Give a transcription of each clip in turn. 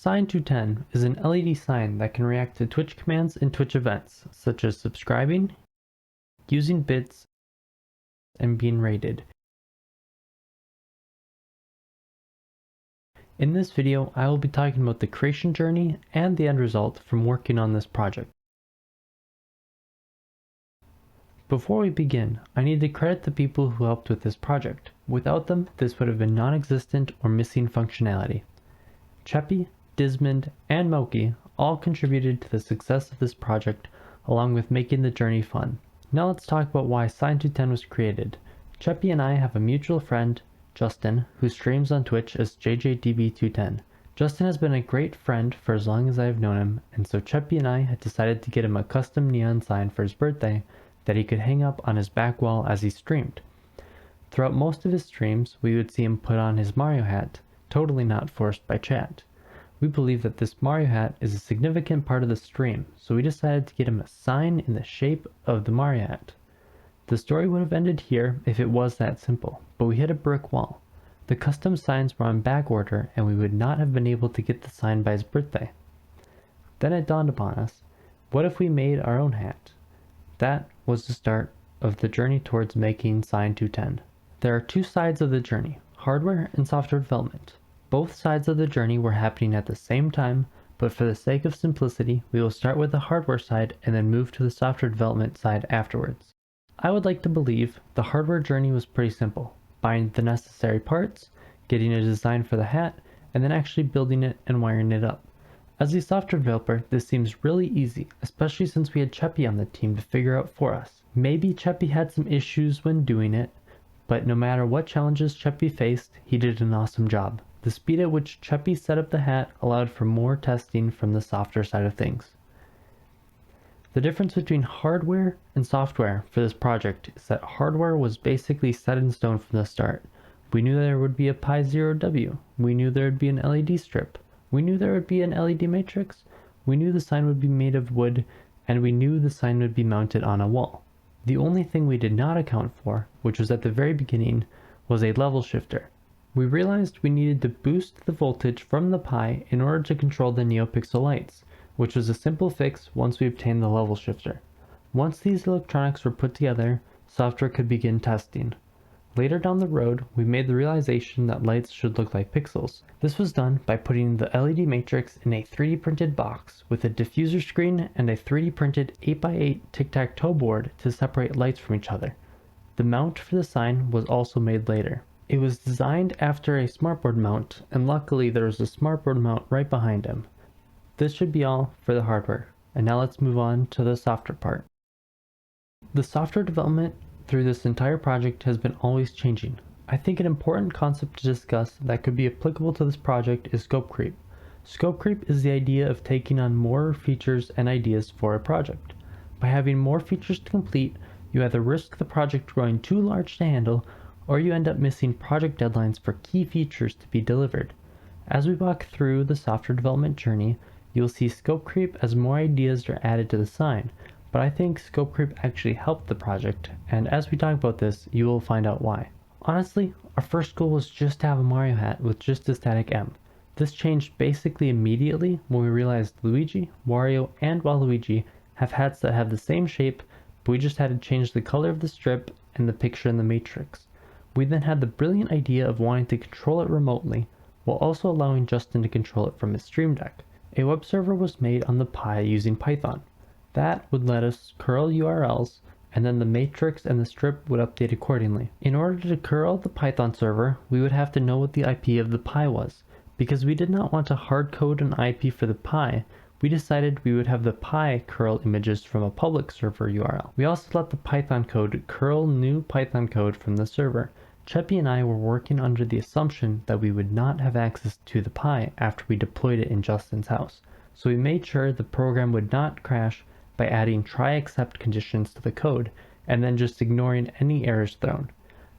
Sign 210 is an LED sign that can react to Twitch commands and Twitch events, such as subscribing, using bits, and being rated. In this video, I will be talking about the creation journey and the end result from working on this project. Before we begin, I need to credit the people who helped with this project. Without them, this would have been non-existent or missing functionality. Cheppy, Dismond, and Moki all contributed to the success of this project, along with making the journey fun. Now let's talk about why Sign 210 was created. Cheppy and I have a mutual friend, Justin, who streams on Twitch as JJDB210. Justin has been a great friend for as long as I have known him, and so Cheppy and I had decided to get him a custom neon sign for his birthday that he could hang up on his back wall as he streamed. Throughout most of his streams, we would see him put on his Mario hat, totally not forced by chat. We believe that this Mario hat is a significant part of the stream, so we decided to get him a sign in the shape of the Mario hat. The story would have ended here if it was that simple, but we hit a brick wall. The custom signs were on back order, and we would not have been able to get the sign by his birthday. Then it dawned upon us, what if we made our own hat? That was the start of the journey towards making Sign 210. There are two sides of the journey, hardware and software development. Both sides of the journey were happening at the same time, but for the sake of simplicity, we will start with the hardware side and then move to the software development side afterwards. I would like to believe the hardware journey was pretty simple, buying the necessary parts, getting a design for the hat, and then actually building it and wiring it up. As a software developer, this seems really easy, especially since we had Cheppy on the team to figure out for us. Maybe Cheppy had some issues when doing it, but no matter what challenges Cheppy faced, he did an awesome job. The speed at which Cheppy set up the hat allowed for more testing from the software side of things. The difference between hardware and software for this project is that hardware was basically set in stone from the start. We knew there would be a Pi 0W, we knew there would be an LED strip, we knew there would be an LED matrix, we knew the sign would be made of wood, and we knew the sign would be mounted on a wall. The only thing we did not account for, which was at the very beginning, was a level shifter. We realized we needed to boost the voltage from the Pi in order to control the NeoPixel lights, which was a simple fix once we obtained the level shifter. Once these electronics were put together, software could begin testing. Later down the road, we made the realization that lights should look like pixels. This was done by putting the LED matrix in a 3D printed box with a diffuser screen and a 3D printed 8x8 tic-tac-toe board to separate lights from each other. The mount for the sign was also made later. It was designed after a smartboard mount, and luckily there was a smartboard mount right behind him. This should be all for the hardware, and now let's move on to the software part. The software development through this entire project has been always changing. I think an important concept to discuss that could be applicable to this project is scope creep. Scope creep is the idea of taking on more features and ideas for a project. By having more features to complete, you either risk the project growing too large to handle, or you end up missing project deadlines for key features to be delivered. As we walk through the software development journey, you'll see scope creep as more ideas are added to the sign, but I think scope creep actually helped the project, and as we talk about this, you will find out why. Honestly, our first goal was just to have a Mario hat with just a static M. This changed basically immediately when we realized Luigi, Wario, and Waluigi have hats that have the same shape, but we just had to change the color of the strip and the picture in the matrix. We then had the brilliant idea of wanting to control it remotely, while also allowing Justin to control it from his Stream Deck. A web server was made on the Pi using Python. That would let us curl URLs, and then the matrix and the strip would update accordingly. In order to curl the Python server, we would have to know what the IP of the Pi was. Because we did not want to hardcode an IP for the Pi, we decided we would have the Pi curl images from a public server URL. We also let the Python code curl new Python code from the server. Cheppy and I were working under the assumption that we would not have access to the Pi after we deployed it in Justin's house, so we made sure the program would not crash by adding try except conditions to the code and then just ignoring any errors thrown.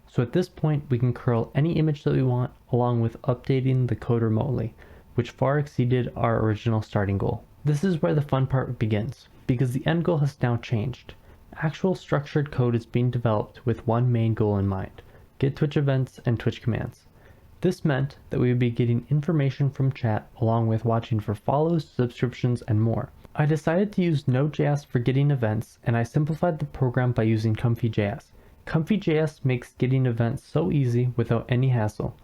So at this point we can curl any image that we want along with updating the code remotely, which far exceeded our original starting goal. This is where the fun part begins, because the end goal has now changed. Actual structured code is being developed with one main goal in mind: get Twitch events and Twitch commands. This meant that we would be getting information from chat along with watching for follows, subscriptions, and more. I decided to use Node.js for getting events, and I simplified the program by using Comfy.js. Comfy.js makes getting events so easy without any hassle.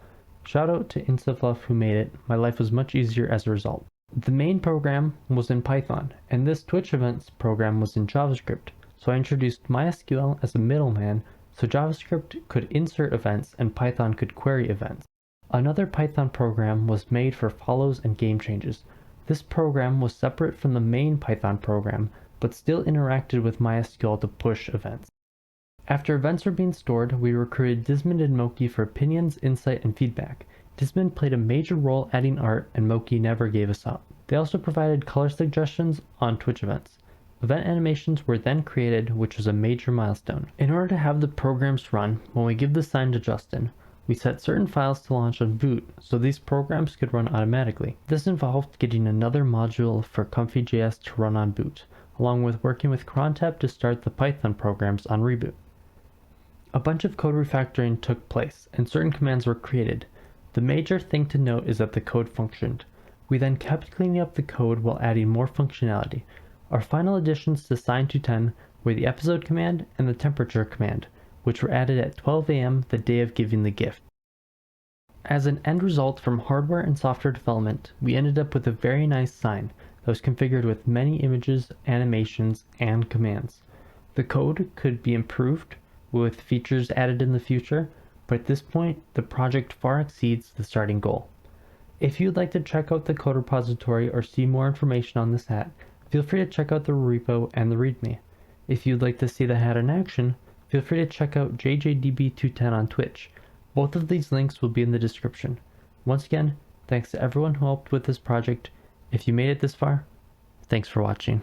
Shout out to Instafluff who made it. My life was much easier as a result. The main program was in Python, and this Twitch events program was in JavaScript. So I introduced MySQL as a middleman so JavaScript could insert events and Python could query events. Another Python program was made for follows and game changes. This program was separate from the main Python program, but still interacted with MySQL to push events. After events were being stored, we recruited Desmond and Moki for opinions, insight, and feedback. Desmond played a major role adding art, and Moki never gave us up. They also provided color suggestions on Twitch events. Event animations were then created, which was a major milestone. In order to have the programs run, when we give the sign to Justin, we set certain files to launch on boot, so these programs could run automatically. This involved getting another module for Comfy.js to run on boot, along with working with crontab to start the Python programs on reboot. A bunch of code refactoring took place, and certain commands were created. The major thing to note is that the code functioned. We then kept cleaning up the code while adding more functionality. Our final additions to Sign to 10 were the episode command and the temperature command, which were added at 12 a.m. the day of giving the gift. As an end result from hardware and software development, we ended up with a very nice sign that was configured with many images, animations, and commands. The code could be improved with features added in the future, but at this point, the project far exceeds the starting goal. If you'd like to check out the code repository or see more information on this hat, feel free to check out the repo and the README. If you'd like to see the hat in action, feel free to check out JJDB210 on Twitch. Both of these links will be in the description. Once again, thanks to everyone who helped with this project. If you made it this far, thanks for watching.